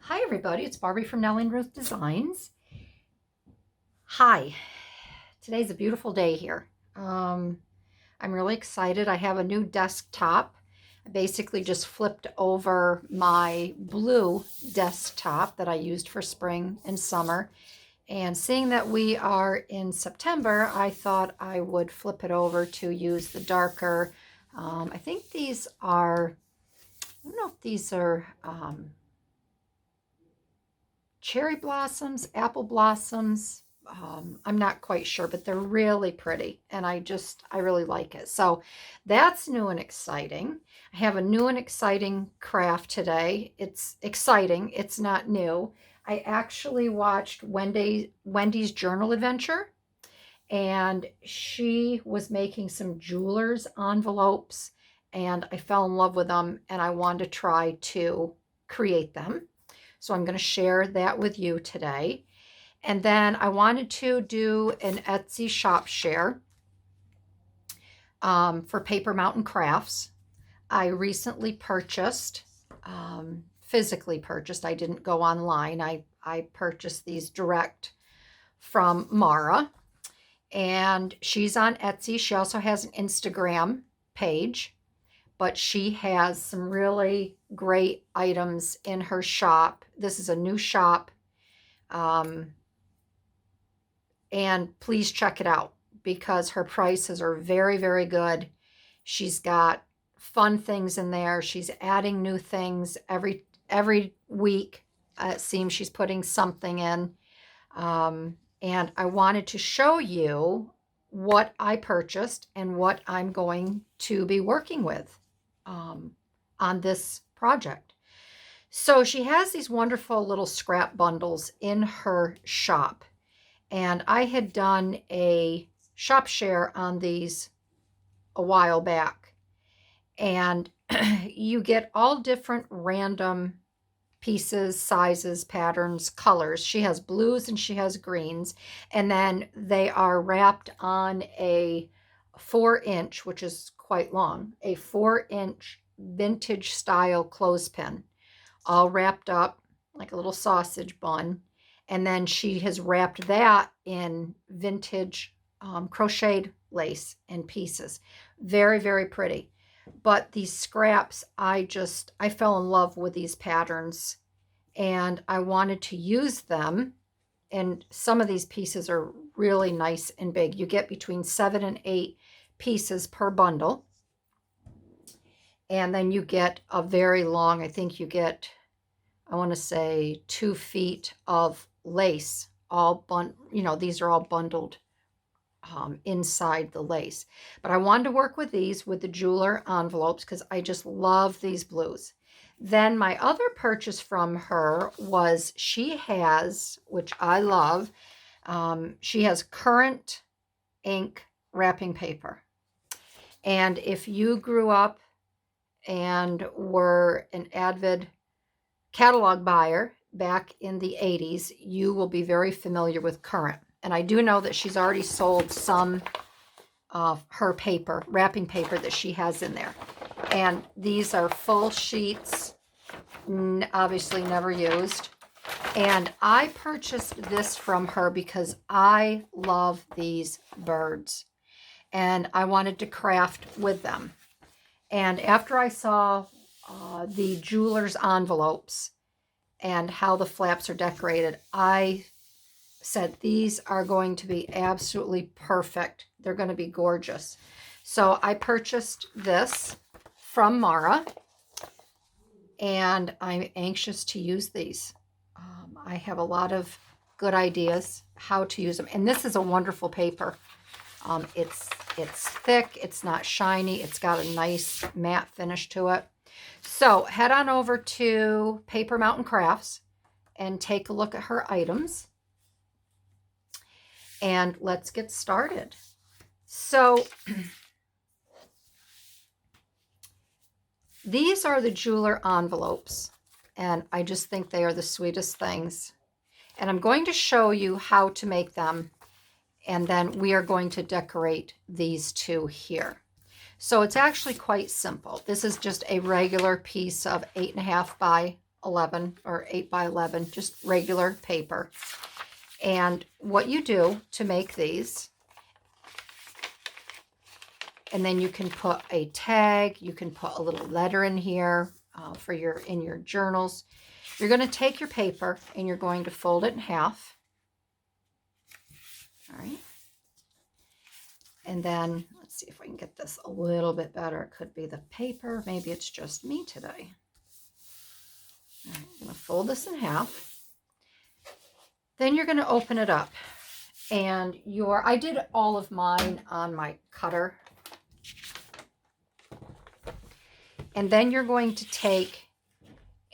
Hi everybody, it's Barbie from Nellie and Ruth Designs. Hi, today's a beautiful day here. I'm really excited. I have a new desktop. I basically just flipped over my blue desktop that I used for spring and summer. And seeing that we are in September, I thought I would flip it over to use the darker. I think these are, I don't know if these are cherry blossoms, apple blossoms. I'm not quite sure, but they're really pretty, and I really like it. So that's new and exciting. I have a new and exciting craft today. It's exciting. It's not new. I actually watched Wendy's journal adventure, and she was making some jeweler's envelopes, and I fell in love with them, and I wanted to try to create them. So I'm going to share that with you today. And then I wanted to do an Etsy shop share for Paper Mountain Crafts. I recently purchased, physically purchased, I didn't go online. I purchased these direct from Mara, and she's on Etsy. She also has an Instagram page, but she has some really great items in her shop. This is a new shop. And please check it out because her prices are very, very good. She's got fun things in there. She's adding new things every week. It seems she's putting something in. And I wanted to show you what I purchased and what I'm going to be working with on this project. So she has these wonderful little scrap bundles in her shop. And I had done a shop share on these a while back. And you get all different random pieces, sizes, patterns, colors. She has blues and she has greens. And then they are wrapped on a 4-inch, which is quite long, a 4-inch vintage style clothespin, all wrapped up like a little sausage bun. And then she has wrapped that in vintage crocheted lace and pieces. Very, very pretty. But these scraps, I fell in love with these patterns, and I wanted to use them. And some of these pieces are really nice and big. You get between 7 and 8 pieces per bundle. And then you get a very long, I think you get, I want to say 2 feet of lace, these are all bundled inside the lace. But I wanted to work with these with the jeweler envelopes because I just love these blues. Then my other purchase from her was she has, which I love, she has current ink wrapping paper. And if you grew up and were an avid catalog buyer back in the 80s, you will be very familiar with current. And I do know that she's already sold some of her paper, wrapping paper that she has in there. And these are full sheets, obviously never used. And I purchased this from her because I love these birds and I wanted to craft with them. And after I saw the jeweler's envelopes and how the flaps are decorated, I said these are going to be absolutely perfect. They're going to be gorgeous. So I purchased this from Mara, and I'm anxious to use these. I have a lot of good ideas how to use them. And this is a wonderful paper. It's thick, it's not shiny, it's got a nice matte finish to it. So head on over to Paper Mountain Crafts and take a look at her items. And let's get started. So these are the jeweler envelopes, and I just think they are the sweetest things. And I'm going to show you how to make them, and then we are going to decorate these two here. So it's actually quite simple. This is just a regular piece of 8.5 by 11 or 8 by 11, just regular paper. And what you do to make these, and then you can put a tag, you can put a little letter in here for in your journals. You're going to take your paper and you're going to fold it in half. All right. And then let's see if we can get this a little bit better. It could be the paper. Maybe it's just me today. All right, I'm going to fold this in half. Then you're going to open it up. And I did all of mine on my cutter. And then you're going to take,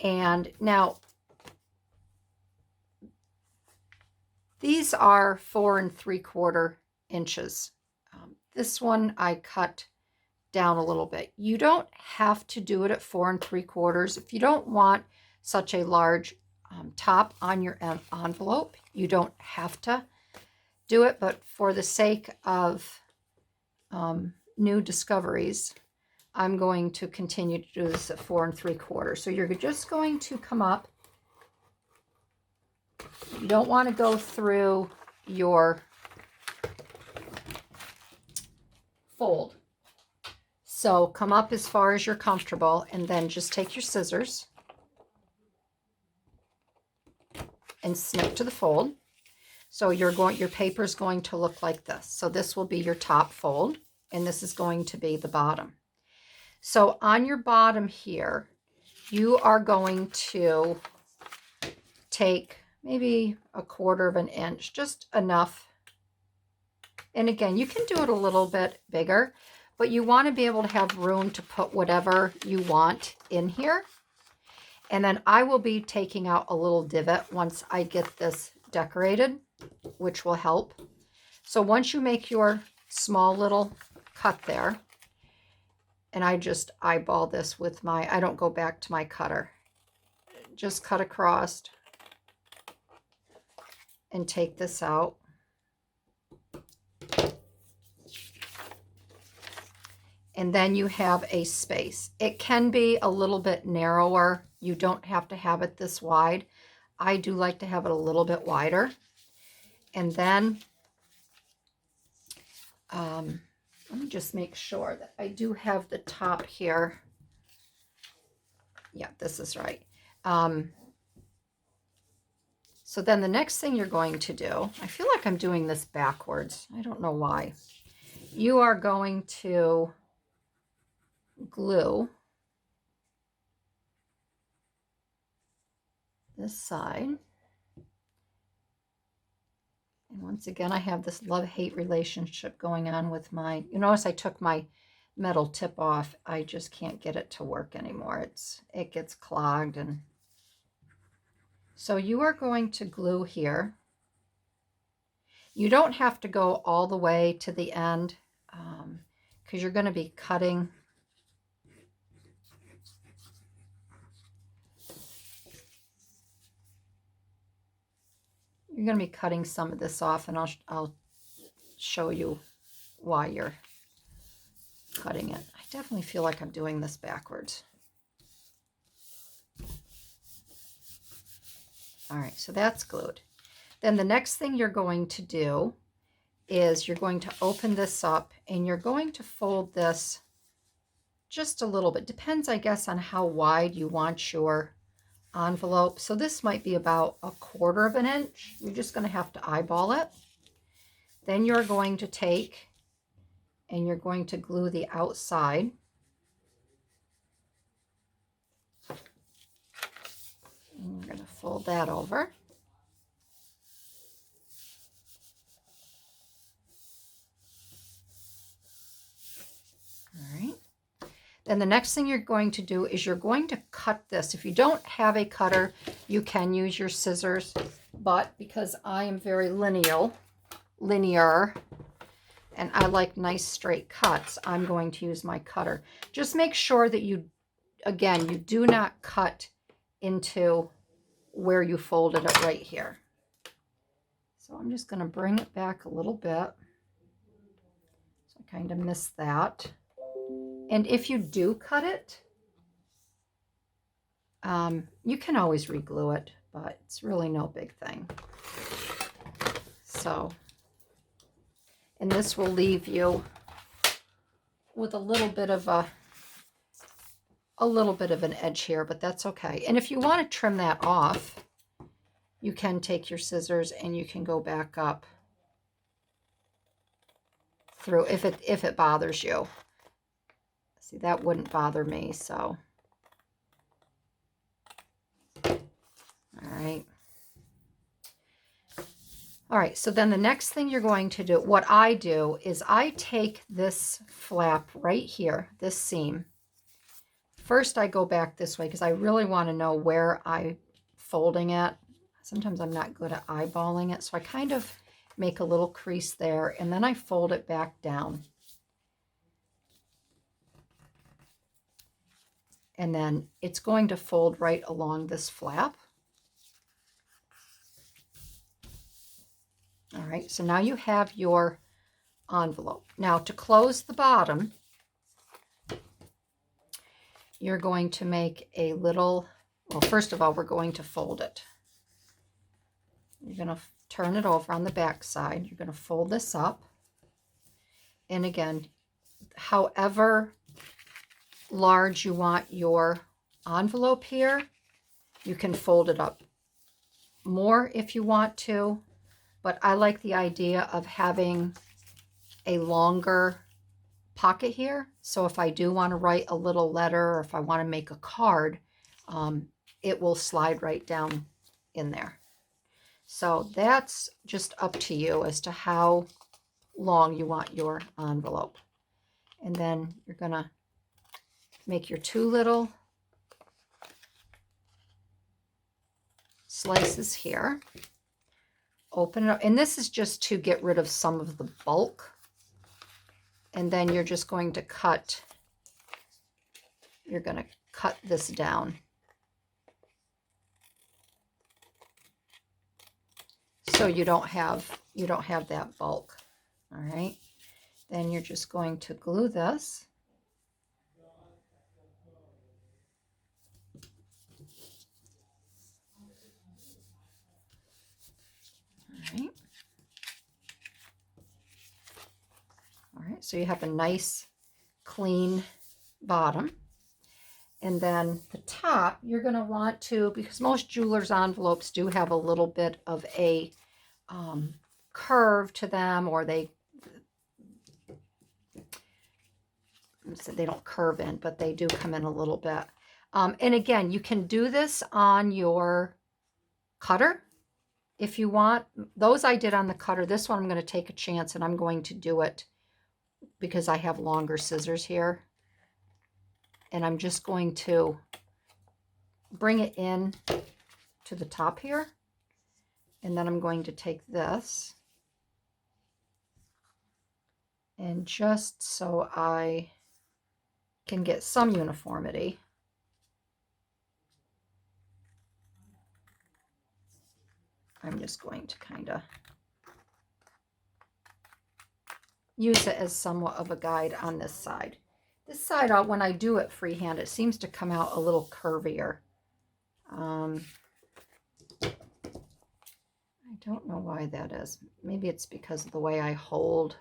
and now these are 4 3/4 inches. This one I cut down a little bit. You don't have to do it at 4 3/4. If you don't want such a large top on your envelope, you don't have to do it, but for the sake of new discoveries, I'm going to continue to do this at 4 3/4. So you're just going to come up. You don't want to go through your fold. So come up as far as you're comfortable, and then just take your scissors and snip to the fold. So your paper is going to look like this. So this will be your top fold, and this is going to be the bottom. So on your bottom here, you are going to take maybe 1/4 inch, just enough. And again, you can do it a little bit bigger, but you want to be able to have room to put whatever you want in here. And then I will be taking out a little divot once I get this decorated, which will help. So once you make your small little cut there, and I just eyeball this with I don't go back to my cutter. Just cut across and take this out. And then you have a space. It can be a little bit narrower. You don't have to have it this wide. I do like to have it a little bit wider. And then, let me just make sure that I do have the top here. Yeah, this is right. So then the next thing you're going to do, I feel like I'm doing this backwards. I don't know why. You are going to glue this side. And once again, I have this love-hate relationship going on with you notice I took my metal tip off. I just can't get it to work anymore. It gets clogged. And so you are going to glue here. You don't have to go all the way to the end because you're going to be cutting. You're going to be cutting some of this off, and I'll show you why you're cutting it. I definitely feel like I'm doing this backwards. All right, so that's glued. Then the next thing you're going to do is you're going to open this up, and you're going to fold this just a little bit. Depends, I guess, on how wide you want your envelope. So this might be about 1/4 inch. You're just going to have to eyeball it. Then you're going to take and you're going to glue the outside. And you're going to fold that over. All right. Then the next thing you're going to do is you're going to cut this. If you don't have a cutter, you can use your scissors, but because I am very linear, and I like nice straight cuts, I'm going to use my cutter. Just make sure that you do not cut into where you folded it right here. So I'm just going to bring it back a little bit. So I kind of missed that. And if you do cut it, You can always re-glue it, but it's really no big thing. So, and this will leave you with a little bit of an edge here, but that's okay. And if you want to trim that off, you can take your scissors and you can go back up through if it bothers you. See, that wouldn't bother me, so. All right. All right, so then the next thing you're going to do, what I do is I take this flap right here, this seam. First, I go back this way because I really want to know where I'm folding it. Sometimes I'm not good at eyeballing it, so I kind of make a little crease there, and then I fold it back down. And then it's going to fold right along this flap. All right, so now you have your envelope. Now to close the bottom, you're going to make a little, well, first of all, we're going to fold it. You're going to turn it over on the back side. You're going to fold this up. And again, however large you want your envelope here, you can fold it up more if you want to. But I like the idea of having a longer pocket here. So if I do want to write a little letter, or if I want to make a card, it will slide right down in there. So that's just up to you as to how long you want your envelope. And then you're going to make your two little slices here. Open it up. And this is just to get rid of some of the bulk. And then you're just going to cut, you're going to cut this down. So you don't have that bulk. All right. Then you're just going to glue this. All right. All right, so you have a nice clean bottom. And then the top, you're going to want to, because most jewelers' envelopes do have a little bit of a curve to them, or they don't curve in, but they do come in a little bit. And again, you can do this on your cutter if you want. Those I did on the cutter. This one I'm going to take a chance, and I'm going to do it because I have longer scissors here. And I'm just going to bring it in to the top here. And then I'm going to take this, and just so I can get some uniformity, I'm just going to kind of use it as somewhat of a guide on this side. This side, when I do it freehand, it seems to come out a little curvier. I don't know why that is. Maybe it's because of the way I hold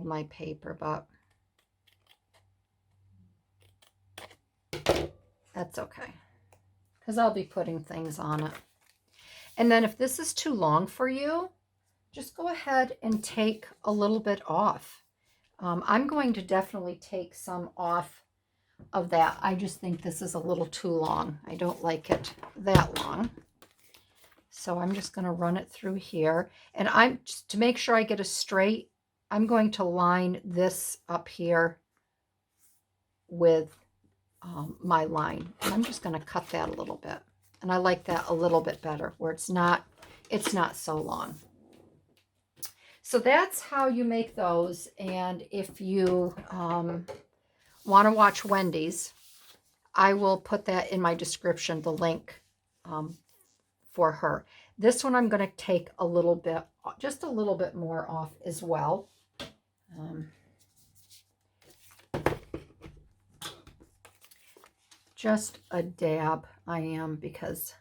my paper, but that's okay, because I'll be putting things on it. And then if this is too long for you, just go ahead and take a little bit off. I'm going to definitely take some off of that. I just think this is a little too long. I don't like it that long. So I'm just going to run it through here. And I'm just to make sure I get a straight, I'm going to line this up here with my line. And I'm just going to cut that a little bit. And I like that a little bit better, where it's not so long. So that's how you make those. And if you want to watch Wendy's, I will put that in my description, the link for her. This one I'm going to take a little bit, just a little bit more off as well. Just a dab, I am, because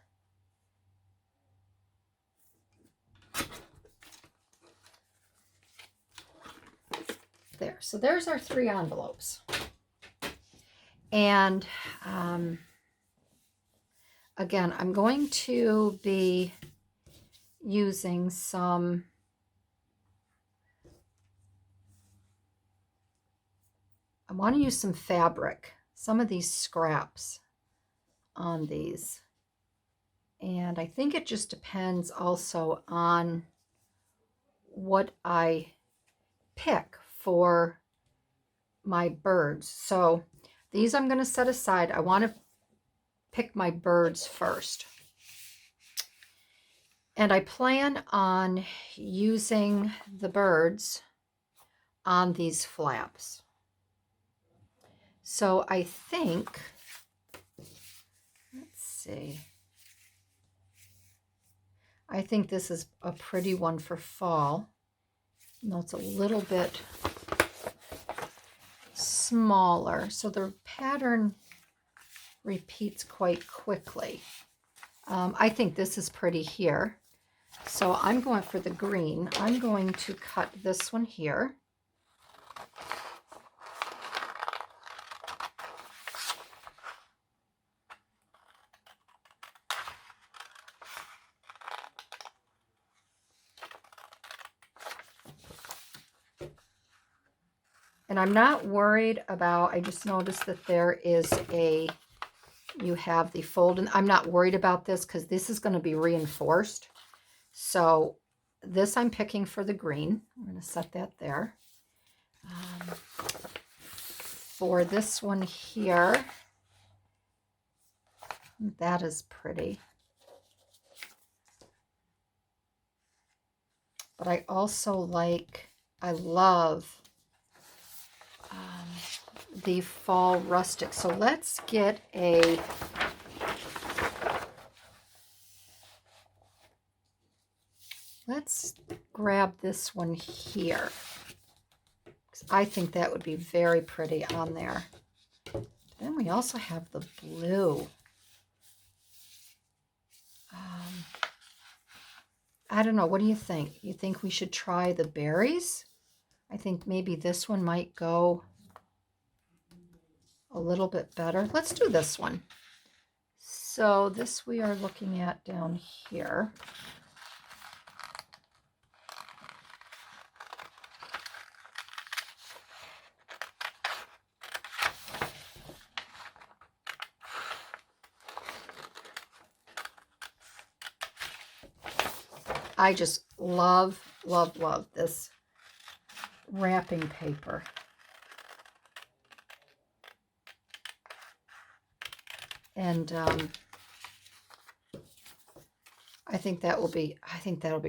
there. So there's our 3 envelopes. And again, I'm going to be using some I want to use some fabric, some of these scraps on these. And I think it just depends also on what I pick for my birds. So these I'm going to set aside. I want to pick my birds first. And I plan on using the birds on these flaps. So I think, let's see, I think this is a pretty one for fall. No, it's a little bit smaller, so the pattern repeats quite quickly. I think this is pretty here. So I'm going for the green. I'm going to cut this one here. And I'm not worried about, I just noticed that there is you have the fold, and I'm not worried about this because this is going to be reinforced. So this I'm picking for the green. I'm going to set that there. For this one here, that is pretty. But I also I love the fall rustic. So let's get let's grab this one here. I think that would be very pretty on there. Then we also have the blue. I don't know. What do you think? You think we should try the berries? I think maybe this one might go a little bit better. Let's do this one. So this we are looking at down here. I just love, love, love this wrapping paper. And I think that'll be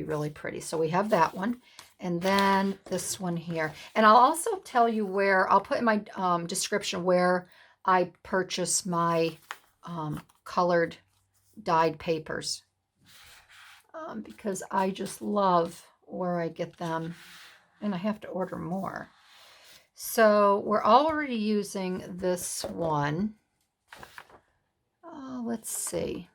really pretty. So we have that one, and then this one here. And I'll also tell you where, I'll put in my description where I purchase my colored dyed papers, because I just love where I get them, and I have to order more. So we're already using this one. Let's see.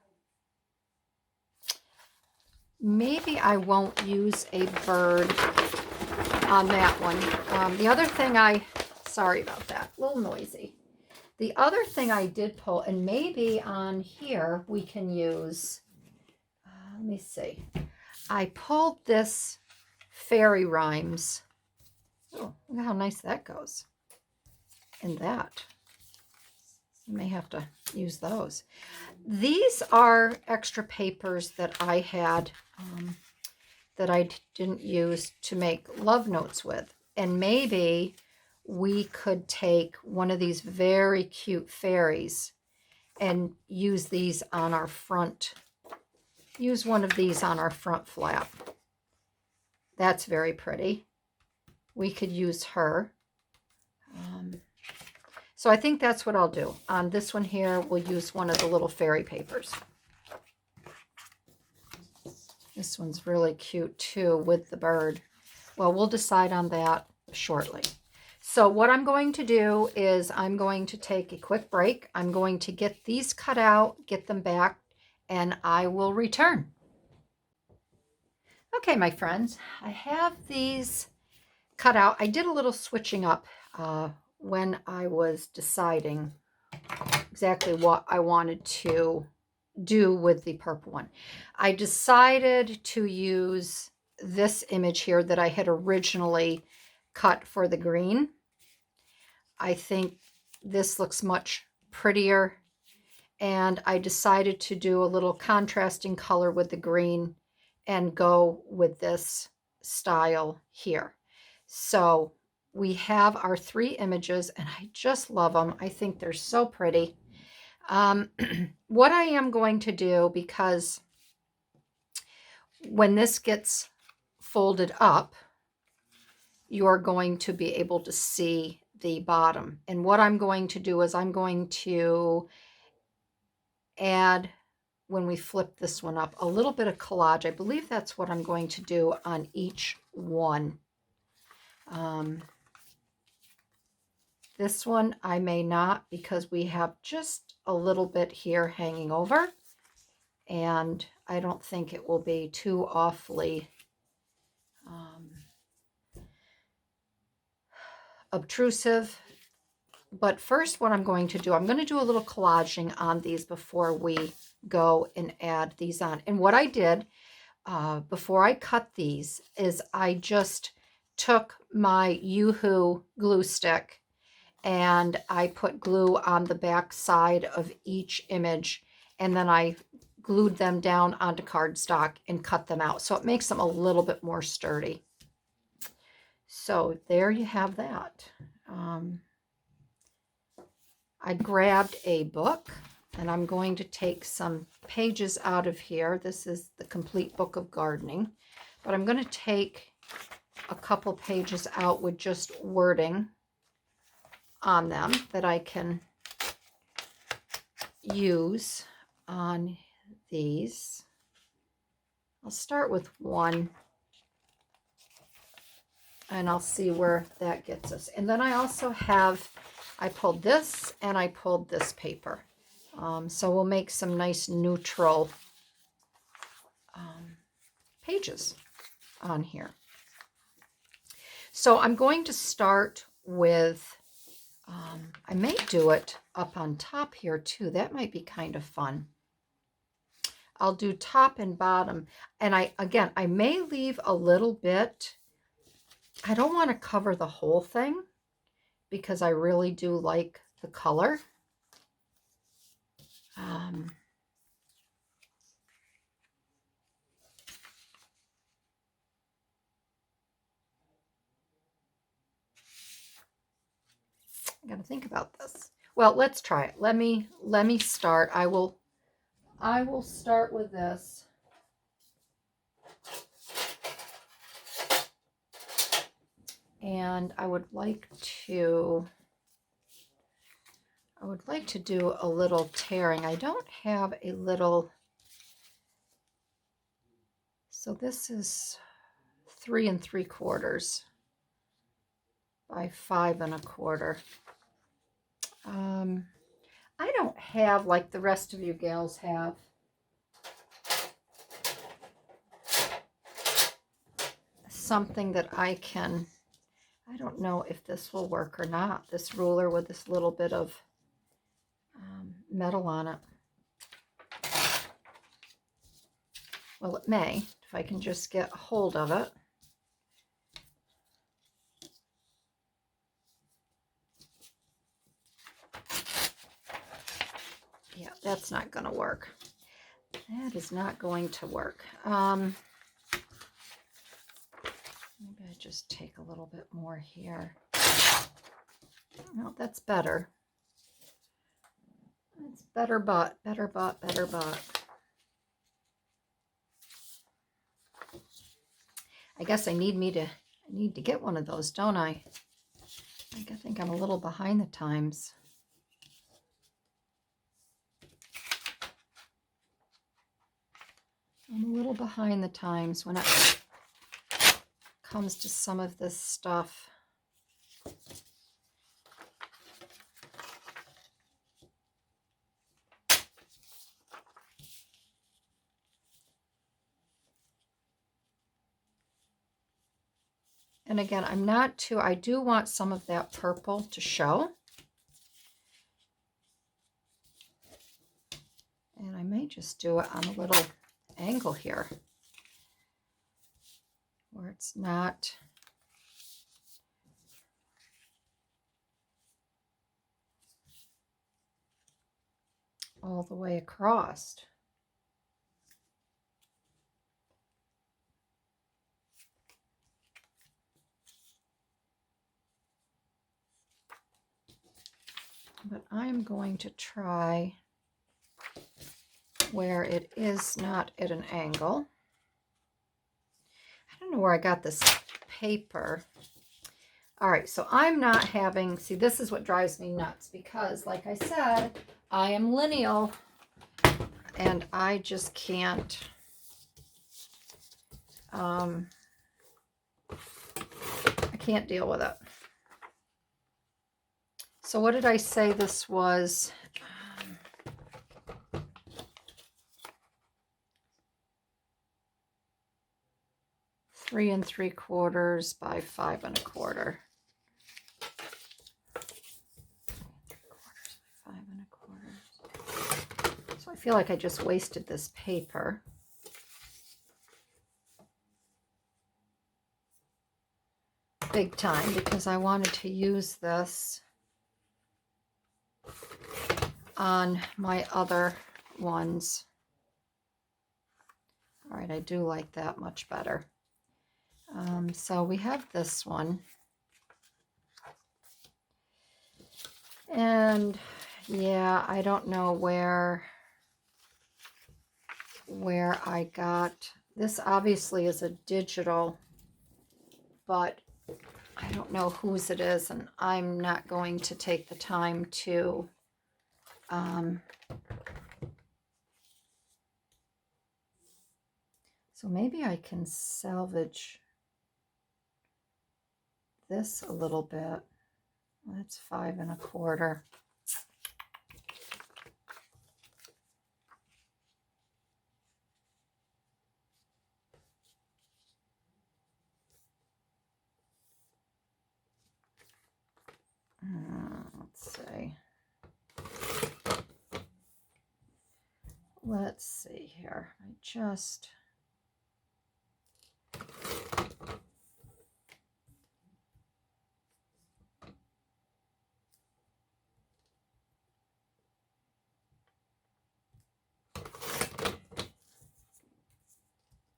Maybe I won't use a bird on that one. The other thing sorry about that, a little noisy. The other thing I did pull, and maybe on here we can use, let me see. I pulled this fairy rhymes. Oh, look how nice that goes. And that. You may have to use those. These are extra papers that I had that I didn't use to make love notes with. And maybe we could take one of these very cute fairies and use these on our front. Use one of these on our front flap. That's very pretty. We could use her. So I think that's what I'll do. On this one here, we'll use one of the little fairy papers. This one's really cute too with the bird. Well, we'll decide on that shortly. So what I'm going to do is I'm going to take a quick break. I'm going to get these cut out, get them back, and I will return. Okay, my friends, I have these cut out. I did a little switching up when I was deciding exactly what I wanted to do with the purple one. I decided to use this image here that I had originally cut for the green. I think this looks much prettier, and I decided to do a little contrasting color with the green and go with this style here. So we have our 3 images, and I just love them. I think they're so pretty. What I am going to do, because when this gets folded up, you're going to be able to see the bottom. And what I'm going to do is I'm going to add, when we flip this one up, a little bit of collage. I believe that's what I'm going to do on each one. This one I may not, because we have just a little bit here hanging over, and I don't think it will be too awfully obtrusive. But first, what I'm going to do, I'm going to do a little collaging on these before we go and add these on. And what I did before I cut these is I just took my Yoo-Hoo glue stick and I put glue on the back side of each image, and then I glued them down onto cardstock and cut them out. So it makes them a little bit more sturdy. So there you have that. I grabbed a book, and I'm going to take some pages out of here. This is the Complete Book of Gardening, but I'm going to take a couple pages out with just wording on them that I can use on these. I'll start with one, and I'll see where that gets us. And then I also have, I pulled this and I pulled this paper. So we'll make some nice neutral pages on here. So I'm going to start with, I may do it up on top here too. That might be kind of fun. I'll do top and bottom. And I may leave a little bit. I don't want to cover the whole thing because I really do like the color. I got to think about this. Well, let's try it. Let me start. I will start with this. And I would like to do a little tearing. I don't have a little, so this is 3 3/4 by 5 1/4. I don't have, like the rest of you gals have, something that I can, I don't know if this will work or not, this ruler with this little bit of metal on it. Well, it may, if I can just get a hold of it. Yeah, that's not going to work. That is not going to work. Maybe I just take a little bit more here. No, that's better. It's better butt. I guess I need to get one of those, don't I? I think I'm a little behind the times. I'm a little behind the times when it comes to some of this stuff. And again, I do want some of that purple to show. And I may just do it on a little angle here where it's not all the way across. But I'm going to try where it is not at an angle. I don't know where I got this paper. All right, so I'm not having, see, this is what drives me nuts because, like I said, I am lineal and I just can't, I can't deal with it. So what did I say this was? 3 3/4 by 5 1/4. 5 1/4. So I feel like I just wasted this paper. Big time, because I wanted to use this on my other ones. All right, I do like that much better. So we have this one. And yeah, I don't know where I got this. Obviously is a digital, but I don't know whose it is, and I'm not going to take the time to so maybe I can salvage this a little bit. That's 5 1/4. Let's see. Let's see here. I just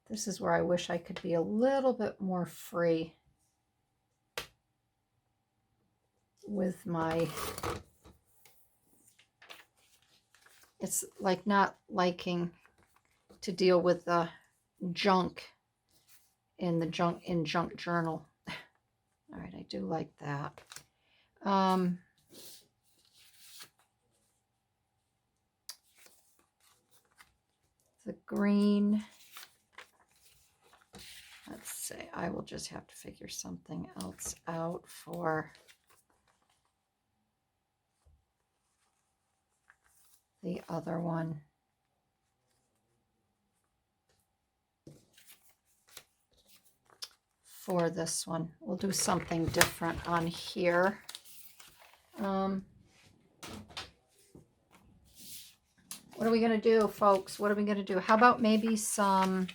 this is where I wish I could be a little bit more free with my, it's like not liking to deal with the junk in the junk journal. All right, I do like that. The green, let's see, I will just have to figure something else out for the other one. For this one, we'll do something different on here. What are we going to do, folks? What are we going to do? How about maybe some,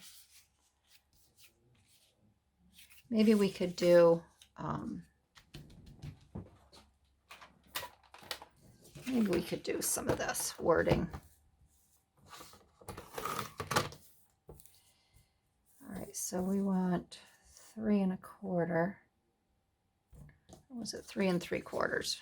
maybe we could do, maybe we could do some of this wording. All right, so we want 3 1/4. What was it? 3 3/4.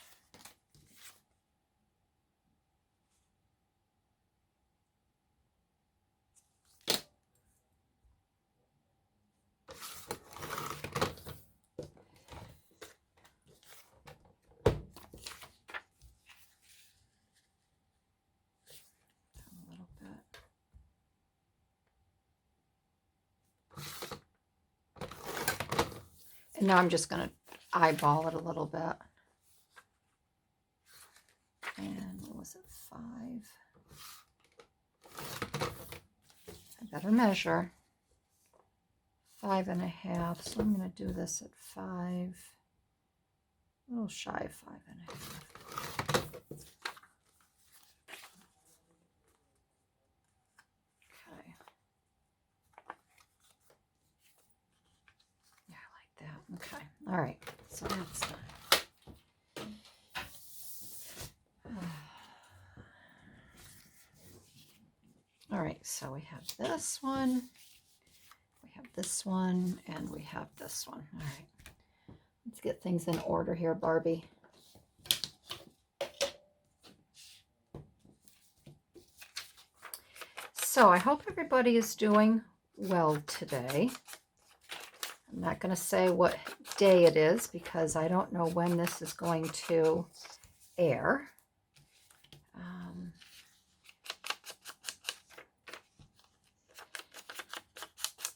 And now I'm just going to eyeball it a little bit. And what was it? 5. I better measure. 5.5. So I'm going to do this at 5. A little shy of 5.5. Okay. Yeah, I like that. Okay. All right. So that's done. All right, so we have this one, we have this one, and we have this one. All right, let's get things in order here, Barbie. So I hope everybody is doing well today. I'm not going to say what day it is because I don't know when this is going to air.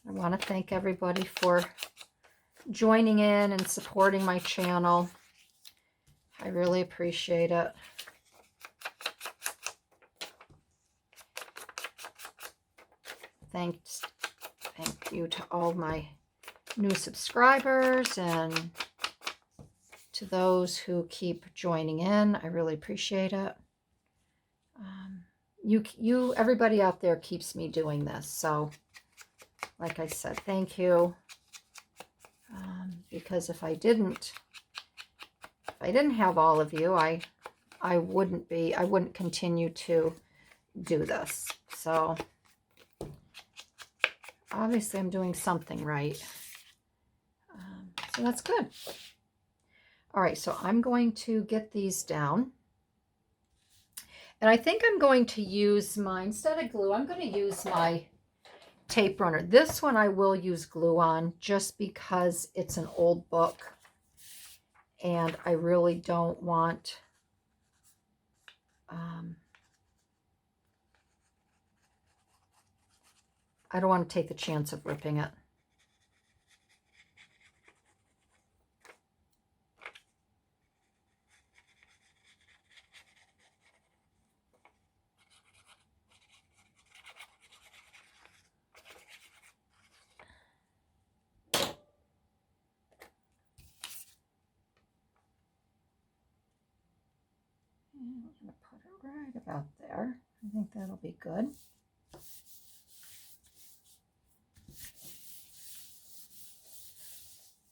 I want to thank everybody for joining in and supporting my channel. I really appreciate it. Thank you to all my new subscribers and to those who keep joining in. I really appreciate it. Everybody out there keeps me doing this. So, like I said, thank you. Because if I didn't have all of you, I wouldn't continue to do this. So obviously I'm doing something right. So that's good. All right, so I'm going to get these down. And I think I'm going to use instead of glue, I'm going to use my tape runner. This one I will use glue on just because it's an old book. And I really don't want I don't want to take the chance of ripping it. And I'm going to put it right about there. I think that'll be good.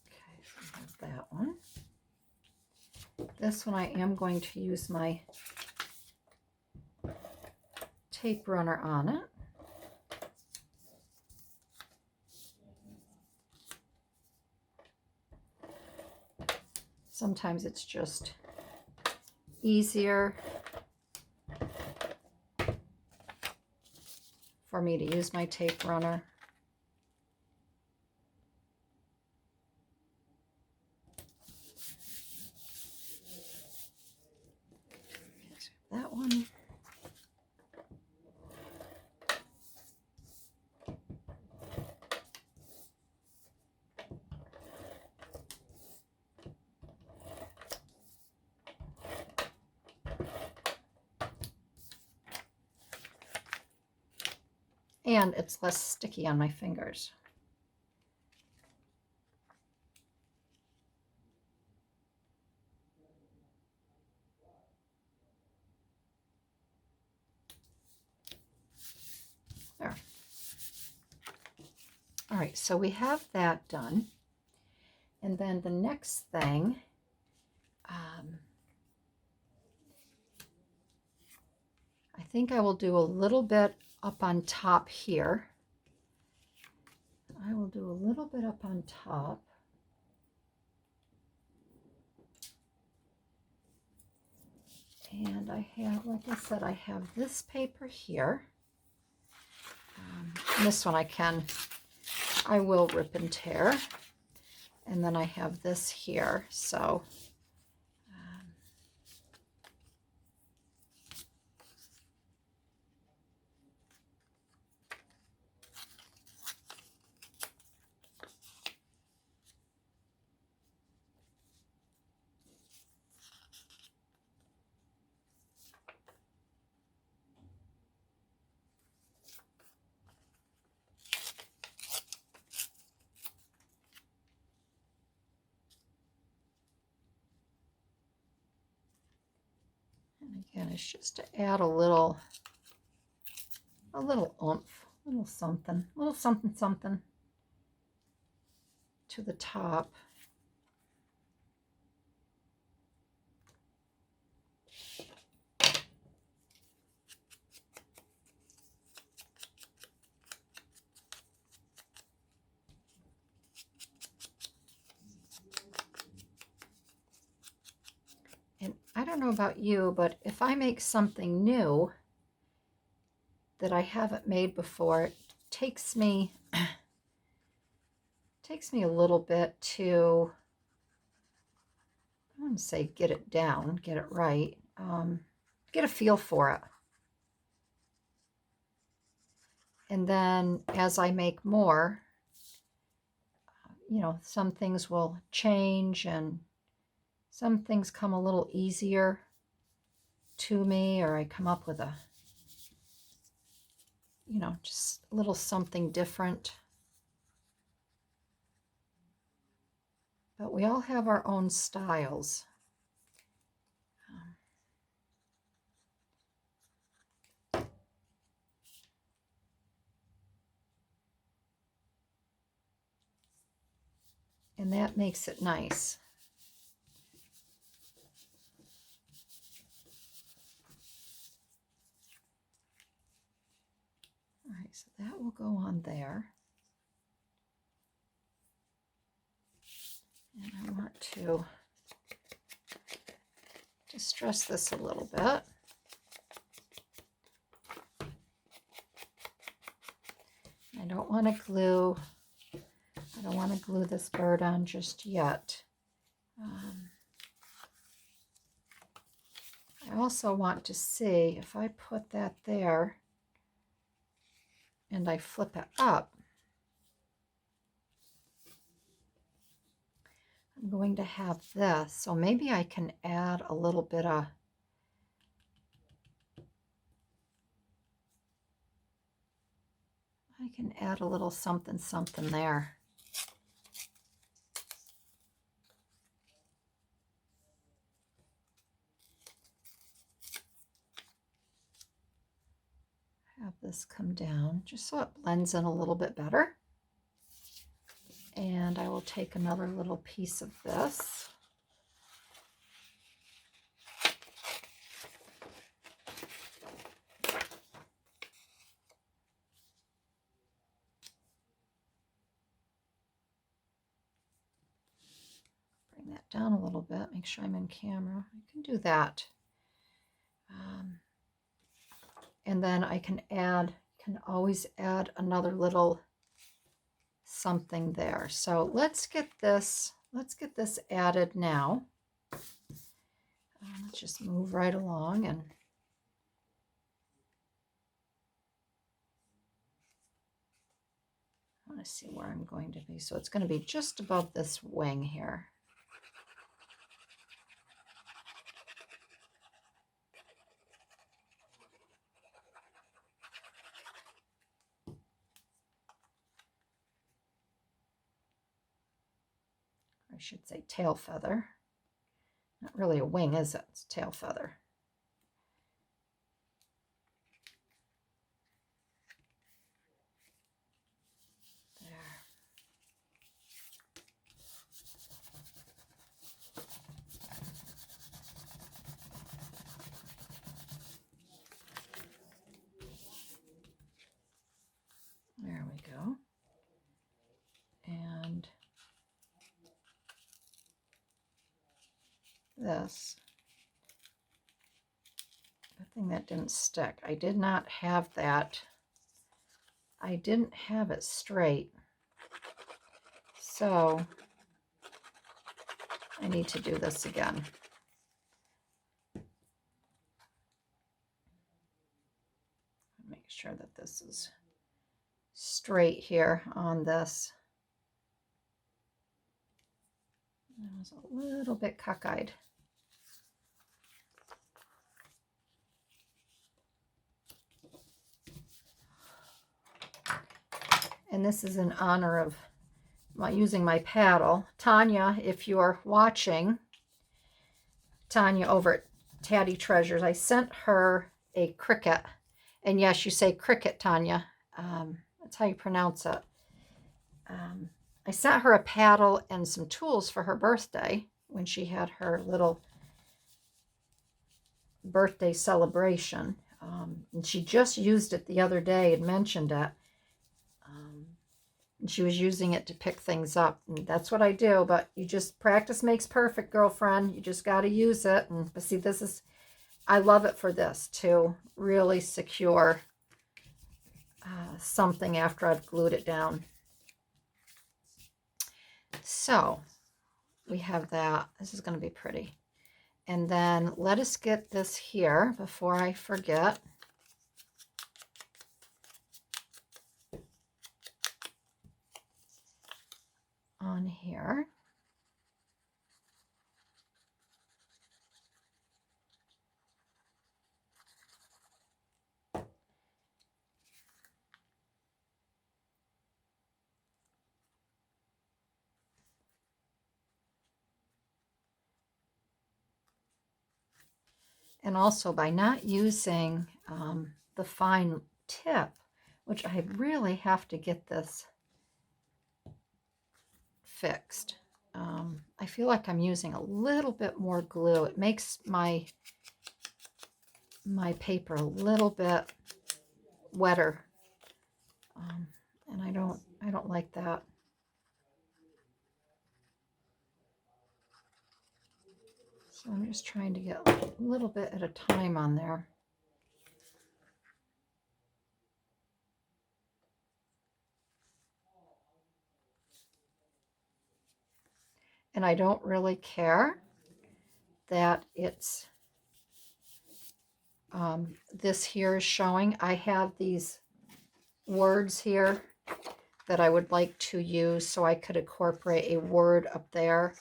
Okay, so I have that one. This one I am going to use my tape runner on it. Sometimes it's just easier for me to use my tape runner. That one. And it's less sticky on my fingers. There. All right, so we have that done. And then the next thing, I think I will do a little bit up on top here. I will do a little bit up on top. And I have, like I said, I have this paper here. This one I will rip and tear. And then I have this here. So again, it's just to add a little oomph, a little something, something to the top. And I don't know about you, but if I make something new that I haven't made before, it takes me a little bit to, I wouldn't say get it down, get it right, get a feel for it. And then as I make more, you know, some things will change and some things come a little easier to me, or I come up with a, you know, just a little something different. But we all have our own styles. And that makes it nice. All right, so that will go on there. And I want to distress this a little bit. I don't want to glue. I don't want to glue this bird on just yet. I also want to see if I put that there and I flip it up, I'm going to have this. So maybe I can add a little bit of, I can add a little something, something there. Have this come down just so it blends in a little bit better. And I will take another little piece of this. Bring that down a little bit, make sure I'm in camera. I can do that. And then I can always add another little something there. So let's get this added now. Let's just move right along, and I want to see where I'm going to be. So it's going to be just above this wing here. I should say tail feather. Not really a wing, is it? It's a tail feather. There. There we go. And this, good thing that didn't stick. I did not have that. I didn't have it straight. So I need to do this again. Make sure that this is straight here on this. I was a little bit cockeyed. And this is in honor of using my paddle. Tanya, if you're watching, Tanya over at Tatty Treasures. I sent her a Cricut. And yes, you say Cricut, Tanya. That's how you pronounce it. I sent her a paddle and some tools for her birthday when she had her little birthday celebration. And she just used it the other day and mentioned it. And she was using it to pick things up. And that's what I do. But you just practice makes perfect, girlfriend. You just got to use it. And but see, this is, I love it for this, to really secure something after I've glued it down. So we have that. This is going to be pretty. And then let us get this here before I forget. On here. And also by not using the fine tip, which I really have to get this fixed. I feel like I'm using a little bit more glue. It makes my paper a little bit wetter, and I don't like that. So I'm just trying to get a little bit at a time on there. And I don't really care that it's this here is showing. I have these words here that I would like to use, so I could incorporate a word up there.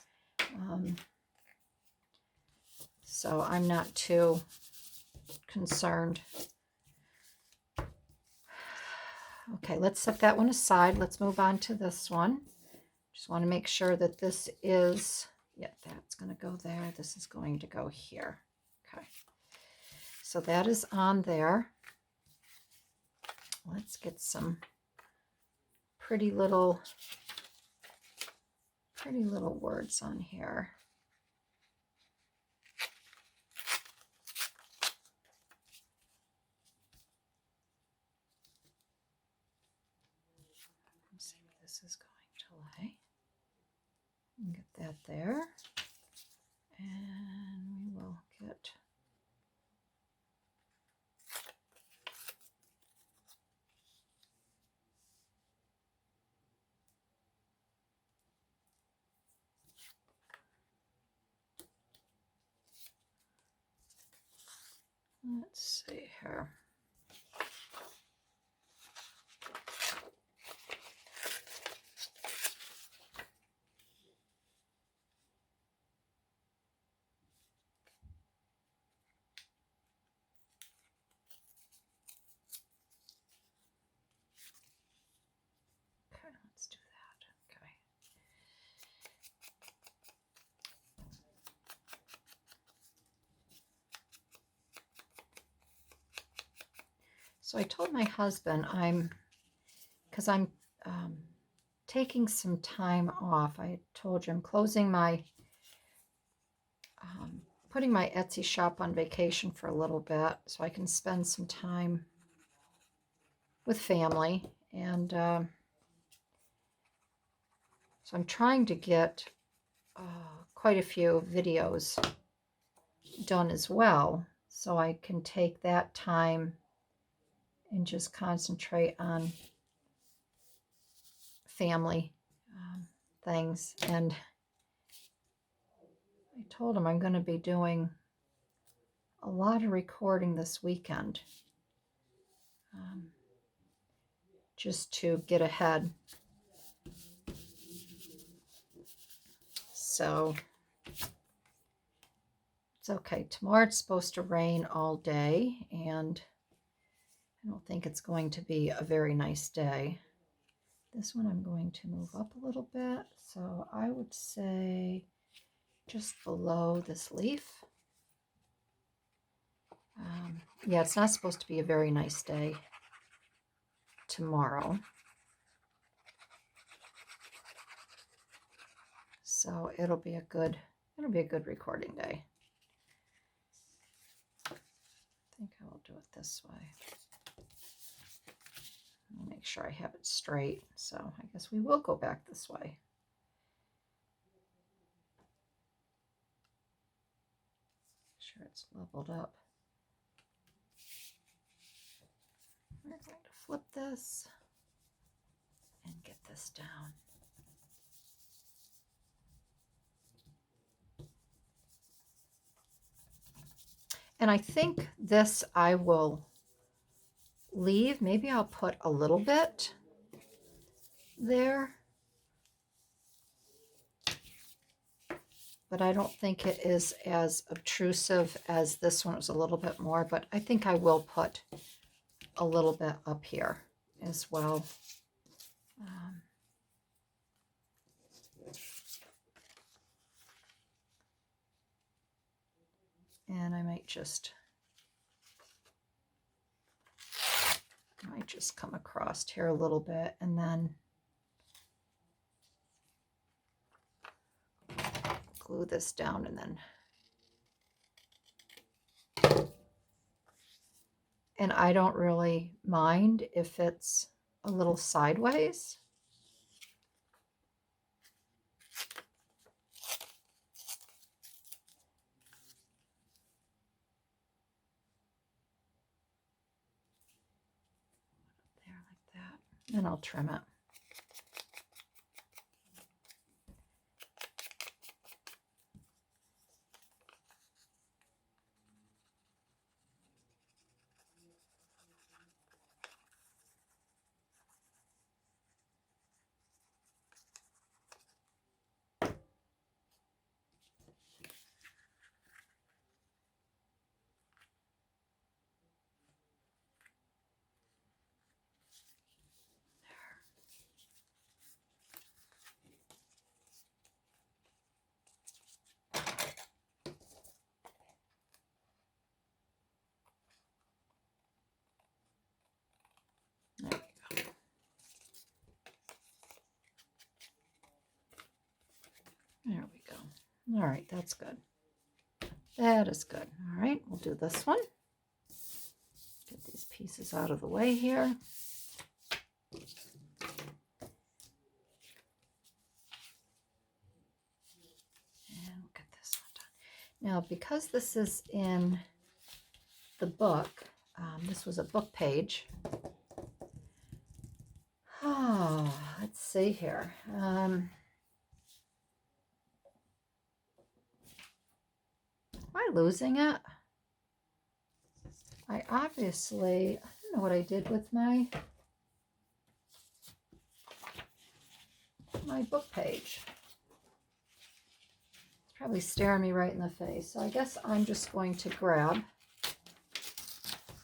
So I'm not too concerned. Okay, let's set that one aside. Let's move on to this one. Just want to make sure that this is, yeah, that's going to go there. This is going to go here. Okay, so that is on there. Let's get some pretty little words on here. Let's see what this is going to lay. Get that there. And we will get let's see here. Okay, let's do that. Okay. So I told my husband because I'm taking some time off. I told you I'm closing my, putting my Etsy shop on vacation for a little bit so I can spend some time with family. And so I'm trying to get quite a few videos done as well, so I can take that time and just concentrate on family things. And I told him I'm going to be doing a lot of recording this weekend, just to get ahead. So it's okay. Tomorrow it's supposed to rain all day, and I don't think it's going to be a very nice day. This one I'm going to move up a little bit. So I would say just below this leaf. Yeah, it's not supposed to be a very nice day tomorrow. So it'll be a good recording day. I think I will do it this way. Let me make sure I have it straight. So I guess we will go back this way. Make sure it's leveled up. We're going to flip this and get this down. And I think this I will leave. Maybe I'll put a little bit there. But I don't think it is as obtrusive as this one. It was a little bit more, but I think I will put a little bit up here as well. And I might just come across here a little bit and then glue this down and then. And I don't really mind if it's a little sideways. There like that. And I'll trim it. There we go. All right, that's good. That is good. All right, we'll do this one. Get these pieces out of the way here. And we'll get this one done. Now, because this is in the book, this was a book page. Oh, let's see here. Am I losing it? I don't know what I did with my book page. It's probably staring me right in the face. So I guess I'm just going to grab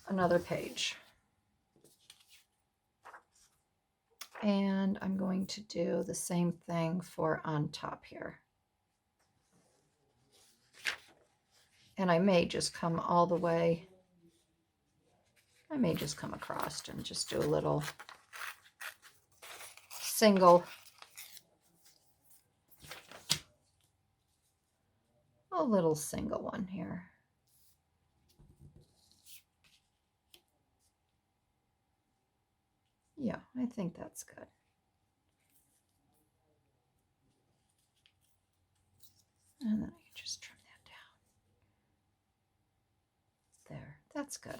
another page. And I'm going to do the same thing for on top here. And I may just come all the way. I may just come across and just do a little single. A little single one here. Yeah, I think that's good. And then I can just trim that down. There, that's good.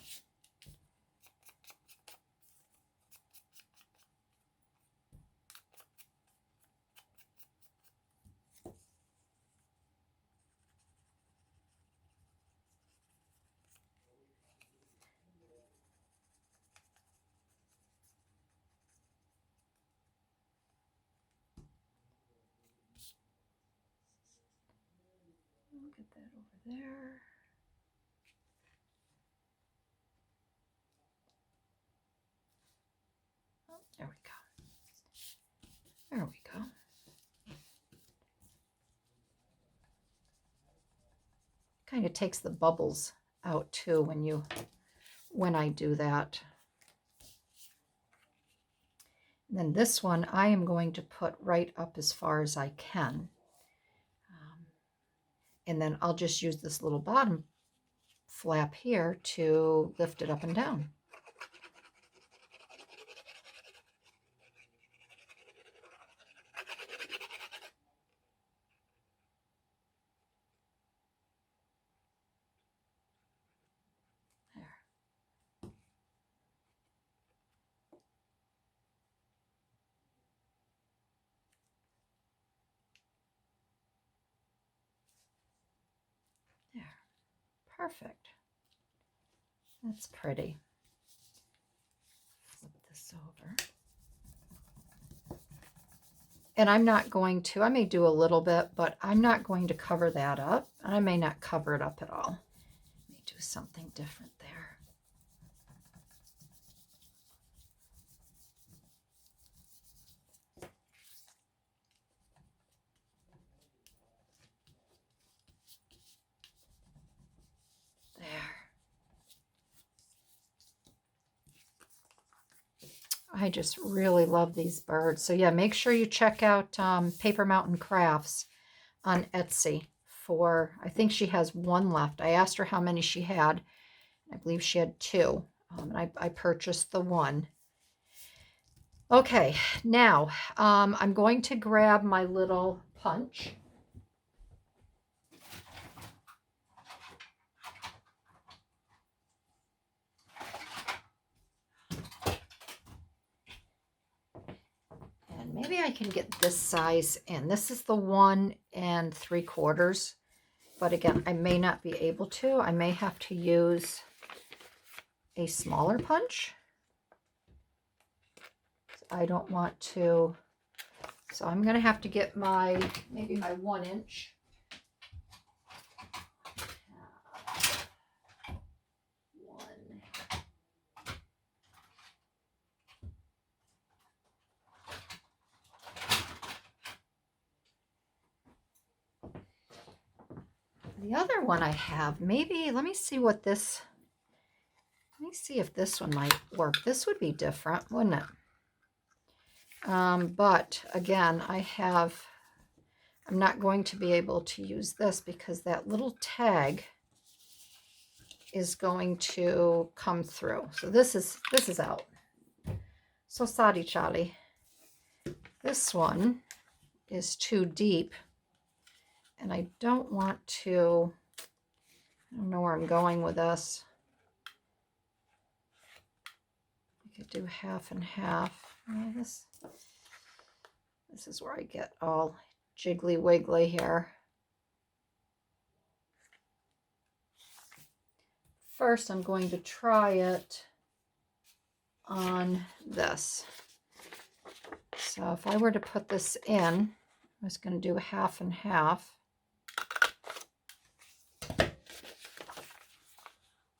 Get that over there. Oh, there we go. There we go. Kind of takes the bubbles out too when I do that. And then this one I am going to put right up as far as I can. And then I'll just use this little bottom flap here to lift it up and down. There, perfect. That's pretty. Flip this over. And I'm not going to, I may do a little bit, but I'm not going to cover that up. I may not cover it up at all. Let me do something different there. I just really love these birds. So yeah, make sure you check out Paper Mountain Crafts on Etsy for, I think she has one left. I asked her how many she had. I believe she had two. And I purchased the one. Okay, now I'm going to grab my little punch. Maybe I can get this size in. This is the 1 3/4. But again, I may not be able to. I may have to use a smaller punch. I don't want to. So I'm going to have to get maybe my 1 inch. The other one I have, maybe, let me see if this one might work. This would be different, wouldn't it? But again, I'm not going to be able to use this because that little tag is going to come through. So this is out. So sorry, Charlie. This one is too deep. And I don't want to, I don't know where I'm going with this. I could do half and half. Well, this is where I get all jiggly wiggly here. First, I'm going to try it on this. So if I were to put this in, I was going to do half and half.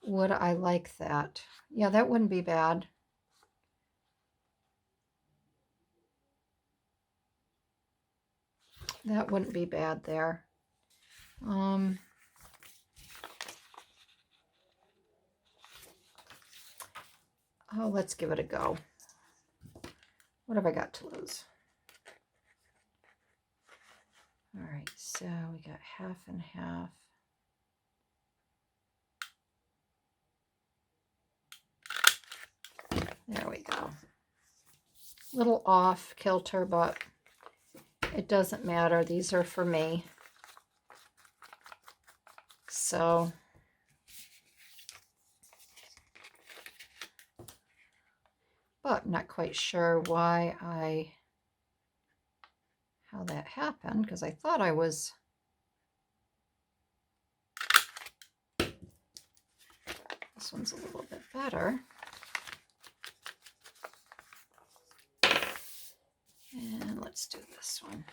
Would I like that? Yeah, that wouldn't be bad. That wouldn't be bad there. Oh, let's give it a go. What have I got to lose? All right, so we got half and half. There we go. A little off kilter, but it doesn't matter. These are for me. So but I'm not quite sure how that happened, because I thought I was this one's a little bit better. And let's do this one.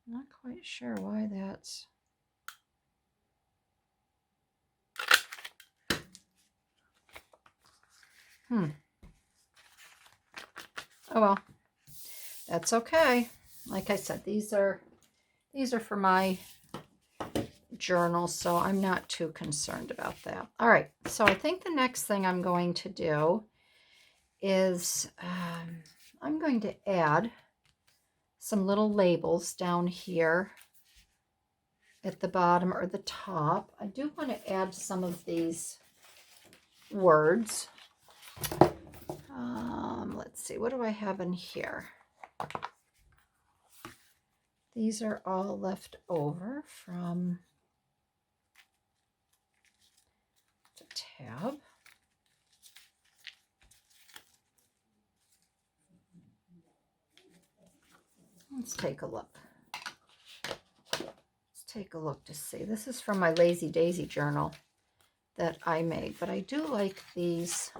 Not quite sure why that's Oh well, that's okay. Like I said, these are These are for my journal, so I'm not too concerned about that. All right, so I think the next thing I'm going to do is I'm going to add some little labels down here at the bottom or the top. I do want to add some of these words. Let's see, what do I have in here? These are all left over from the tab. Let's take a look. Let's take a look to see. This is from my Lazy Daisy journal that I made, but I do like these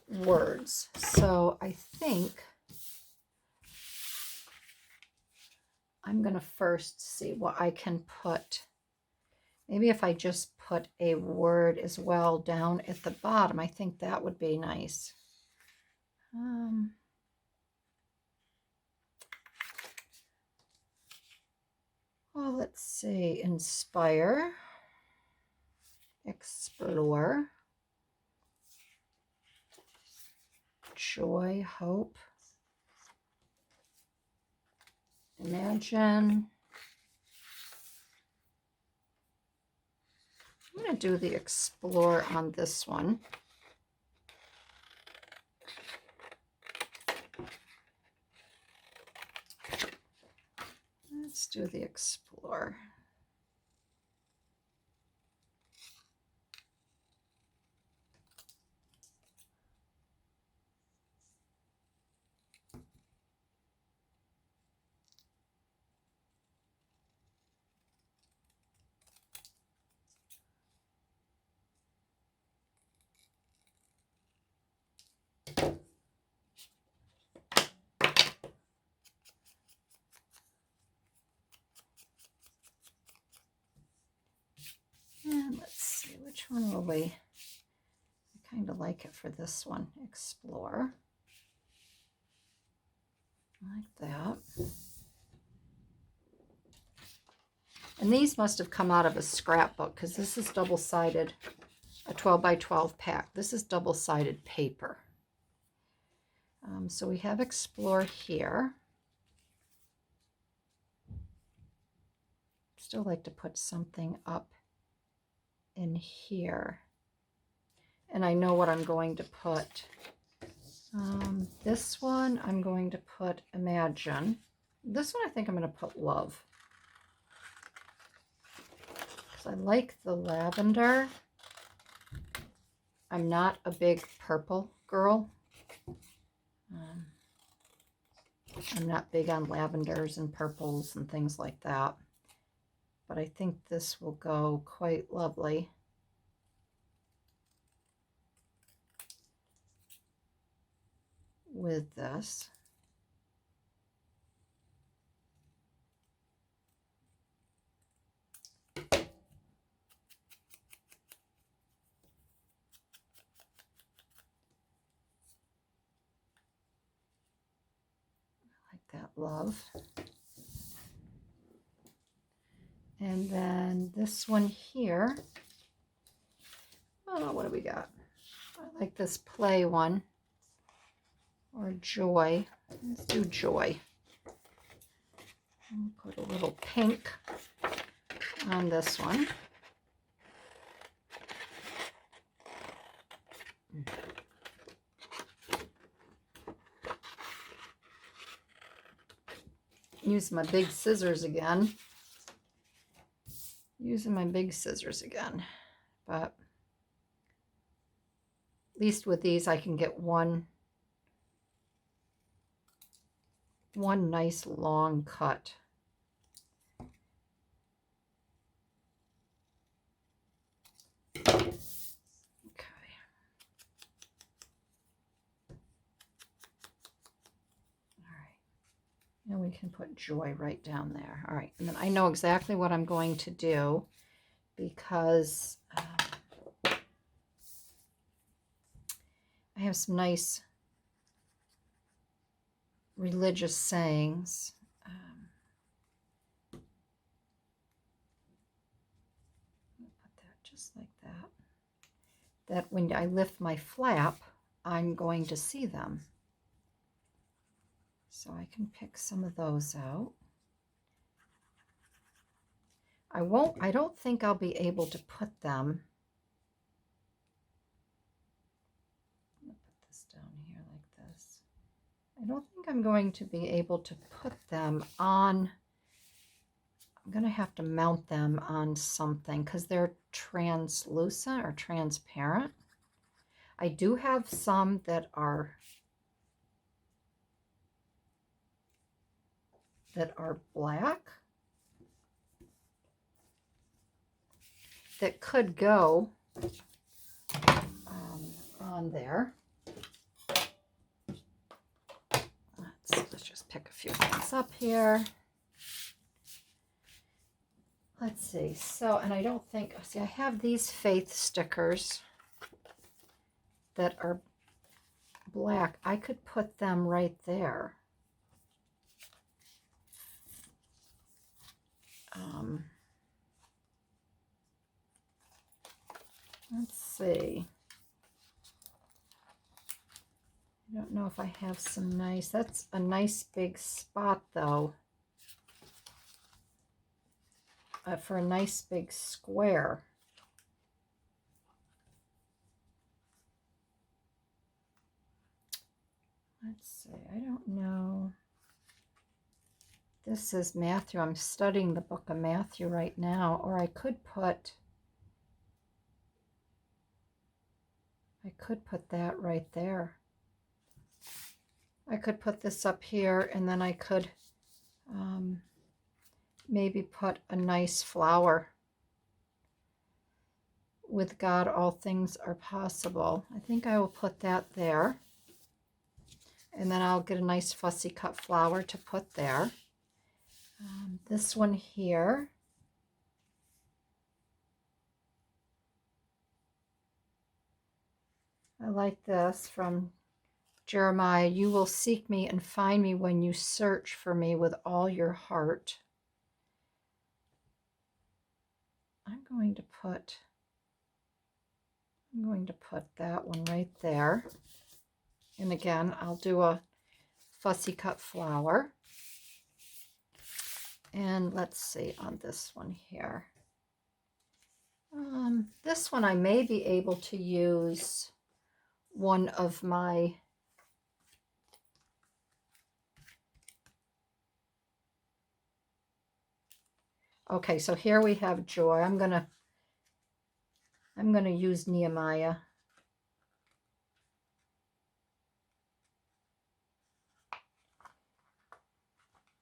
words. So I think I'm going to first see what I can put. Maybe if I just put a word as well down at the bottom, I think that would be nice. Well, let's see. Inspire, explore, joy, hope, imagine. I'm going to do the explore on this one. Let's do the explore. And let's see, which one will we? I kind of like it for this one. Explore. Like that. And these must have come out of a scrapbook because this is double-sided, a 12 by 12 pack. This is double-sided paper. So we have explore here. Still like to put something up in here. And I know what I'm going to put. This one I'm going to put imagine. This one I think I'm going to put love. Because I like the lavender. I'm not a big purple girl. I'm not big on lavenders and purples and things like that. But I think this will go quite lovely. With this. That love. And then this one here. Oh, what do we got? I like this play one. Or joy. Let's do joy. I'll put a little pink on this one. Use my big scissors again. Using my big scissors again. But at least with these I can get one nice long cut. Okay. And we can put joy right down there. All right, and then I know exactly what I'm going to do because I have some nice religious sayings just like that. That when I lift my flap, I'm going to see them. So I can pick some of those out. I don't think I'll be able to put them. I'm going to put this down here like this. I don't think I'm going to be able to put them on. I'm going to have to mount them on something because they're translucent or transparent. I do have some that are black that could go on there. Let's just pick a few things up here. Let's see. So, and I don't think, see, I have these faith stickers that are black. I could put them right there. Let's see. I don't know if I have some nice, that's a nice big spot though. For a nice big square. Let's see, I don't know. This is Matthew. I'm studying the book of Matthew right now. Or I could put that right there. I could put this up here, and then I could maybe put a nice flower. With God, all things are possible. I think I will put that there. And then I'll get a nice fussy cut flower to put there. This one here. I like this from Jeremiah. You will seek me and find me when you search for me with all your heart. I'm going to put that one right there. And again, I'll do a fussy cut flower. And let's see on this one here. This one I may be able to use one of my okay, so here we have joy. I'm gonna use Nehemiah.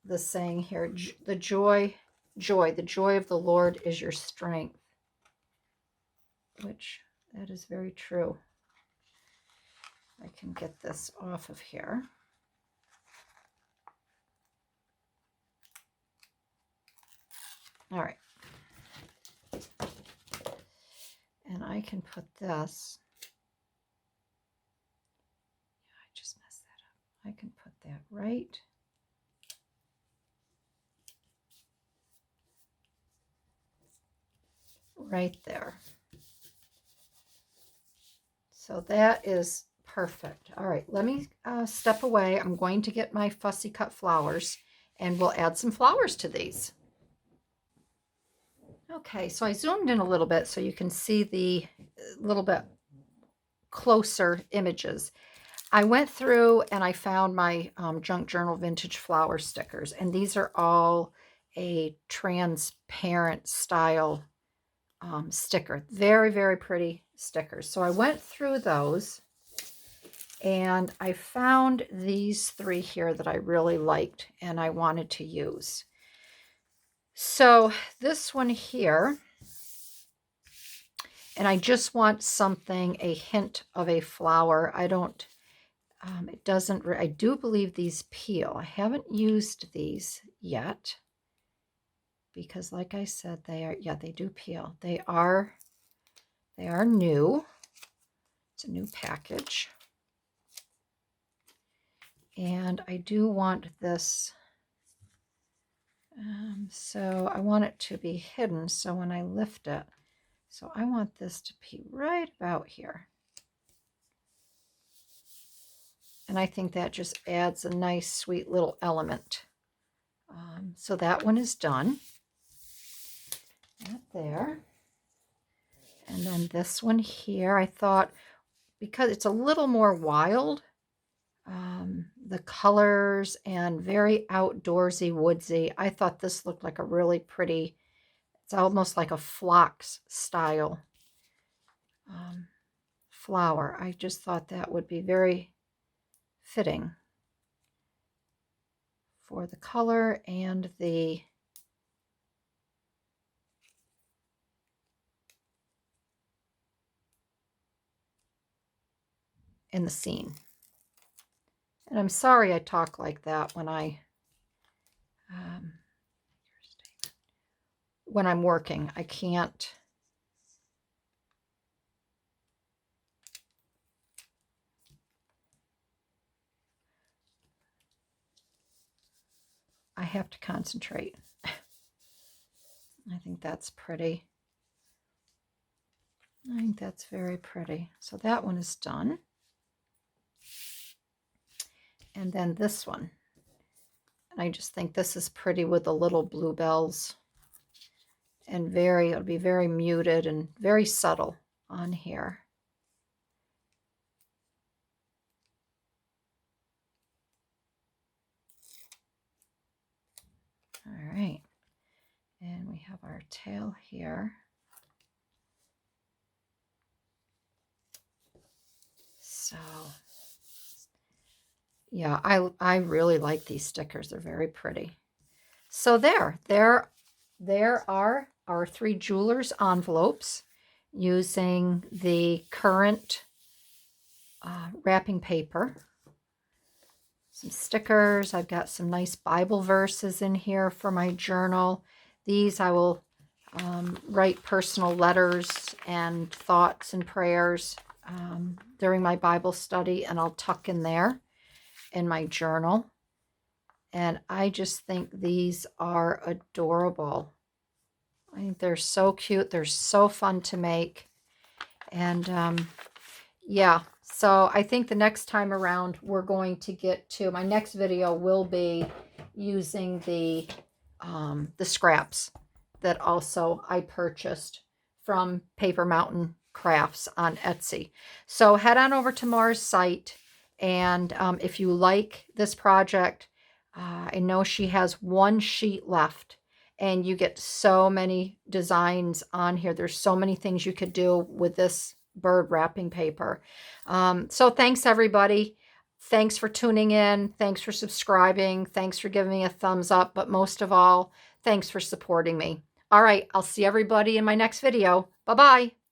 The saying here, the joy of the Lord is your strength, which that is very true. I can get this off of here. All right. And I can put this. Yeah, I just messed that up. I can put that right there. So that is perfect. All right, let me step away. I'm going to get my fussy cut flowers, and we'll add some flowers to these. Okay, so I zoomed in a little bit so you can see the little bit closer images. I went through and I found my Junk Journal Vintage Flower stickers, and these are all a transparent style sticker. Very, very pretty stickers. So I went through those and I found these three here that I really liked and I wanted to use. So this one here, and I just want something, a hint of a flower. I don't, it doesn't, I do believe these peel. I haven't used these yet because like I said, they are, yeah, they do peel. They are new. It's a new package. And I do want this, so I want it to be hidden. So when I lift it, So I want this to be right about here. And I think that just adds a nice, sweet little element. So that one is done. That there. And then this one here, I thought, because it's a little more wild, the colors and very outdoorsy, woodsy, I thought this looked like a really pretty, it's almost like a phlox style flower. I just thought that would be very fitting for the color and the in the scene. And I'm sorry I talk like that when I'm working. I can't. I have to concentrate. I think that's pretty. I think that's very pretty. So that one is done. And then this one. And I just think this is pretty with the little bluebells. And it'll be very muted and very subtle on here. All right. And we have our tail here. So, yeah, I really like these stickers. They're very pretty. So there are our 3 Jewelers envelopes using the current wrapping paper. Some stickers. I've got some nice Bible verses in here for my journal. These I will write personal letters and thoughts and prayers during my Bible study, and I'll tuck in there in my journal. And I just think these are adorable. I think they're so cute. They're so fun to make. And yeah, so I think the next time around we're going to get to, my next video will be using the scraps that also I purchased from Paper Mountain Crafts on Etsy. So head on over to Mara's site, and if you like this project, I know she has 1 sheet left, and you get so many designs on here. There's so many things you could do with this bird wrapping paper. So thanks, everybody. Thanks for tuning in. Thanks for subscribing. Thanks for giving me a thumbs up. But most of all, thanks for supporting me. All right, I'll see everybody in my next video. Bye-bye.